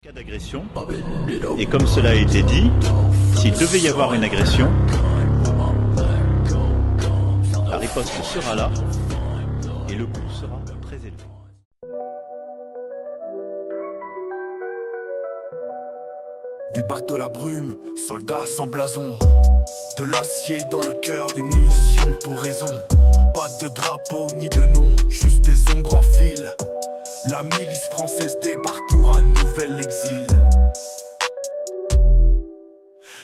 Cas d'agression, et comme cela a été dit, s'il devait y avoir une agression, la riposte sera là et le coût sera très élevé. Débattent de la brume, soldats sans blason, de l'acier dans le cœur, des munitions pour raison. Pas de drapeau ni de nom, juste des ombres en fil. La milice française débarque pour un nouvel exil.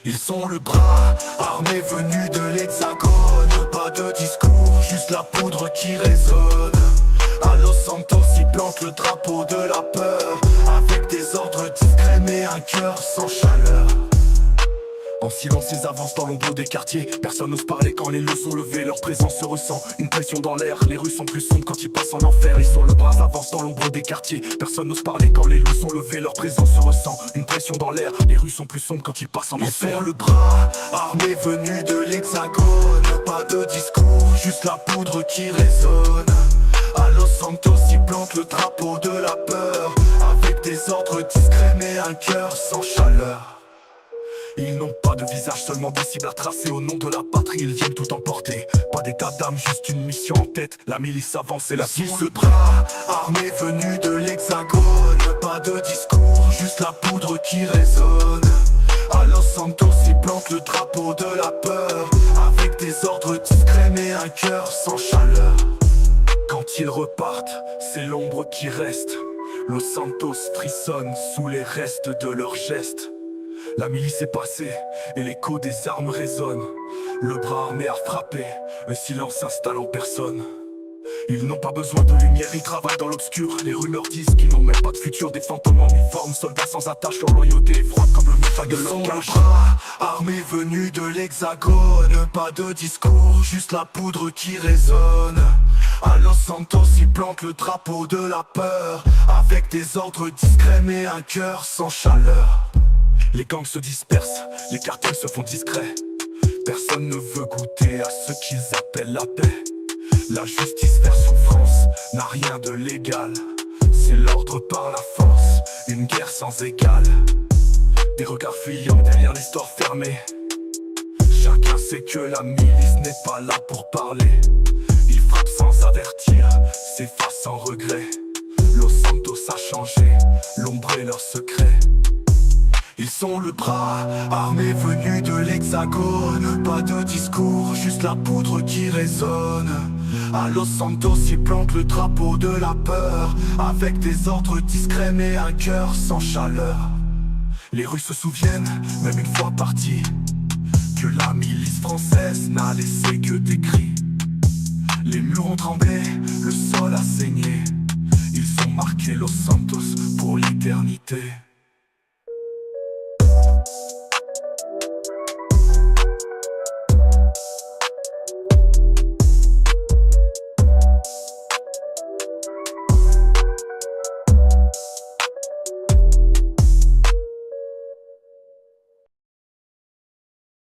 Ils sont le bras armé venu de l'Hexagone. Pas de discours, juste la poudre qui résonne. À Los Santos, ils plantent le drapeau de la peur, avec des ordres discrets mais un cœur sans chaleur. En silence, ils avancent dans l'ombre des quartiers. Personne n'ose parler quand les lieux sont levés. Leur présence se ressent, une pression dans l'air. Les rues sont plus sombres quand ils passent en enfer. Ils sont le bras, avancent dans l'ombre des quartiers. Personne n'ose parler quand les lieux sont levés. Leur présence se ressent, une pression dans l'air. Les rues sont plus sombres quand ils passent en enfer. Ils sont le bras armé venu de l'Hexagone. Pas de discours, juste la poudre qui résonne. À Los Santos, ils plantent le drapeau de la peur, avec des ordres discrets mais un cœur sans chaleur. Ils n'ont pas de visage, seulement des cibles à tracer. Au nom de la patrie, ils viennent tout emporter. Pas d'état d'âme, juste une mission en tête. La milice avance et la ville se bras armé venu de l'Hexagone. Pas de discours, juste la poudre qui résonne. À Los Santos, ils plantent le drapeau de la peur, avec des ordres discrets mais un cœur sans chaleur. Quand ils repartent, c'est l'ombre qui reste. Los Santos frissonne sous les restes de leurs gestes. La milice est passée et l'écho des armes résonne. Le bras armé a frappé, un silence s'installe en personne. Ils n'ont pas besoin de lumière, ils travaillent dans l'obscur. Les rumeurs disent qu'ils n'ont même pas de futur. Des fantômes en uniforme, soldats sans attache, leur loyauté est froide comme le métal de leur cage. Armés venus de l'Hexagone, pas de discours, juste la poudre qui résonne. À Los Santos, ils plantent le drapeau de la peur, avec des ordres discrets mais un cœur sans chaleur. Les gangs se dispersent, les cartels se font discrets. Personne ne veut goûter à ce qu'ils appellent la paix. La justice version France n'a rien de légal. C'est l'ordre par la force, une guerre sans égale. Des regards fuyants derrière les stores fermés. Chacun sait que la milice n'est pas là pour parler. Ils frappent sans avertir, s'effacent sans regret. Los Santos a changé, l'ombre est leur secret. Ils sont le bras armé venu de l'Hexagone. Pas de discours, juste la poudre qui résonne. À Los Santos, ils plantent le drapeau de la peur, avec des ordres discrets mais un cœur sans chaleur. Les rues se souviennent, même une fois partis, que la milice française n'a laissé que des cris. Les murs ont tremblé, le sol a saigné. Ils ont marqué Los Santos pour l'éternité.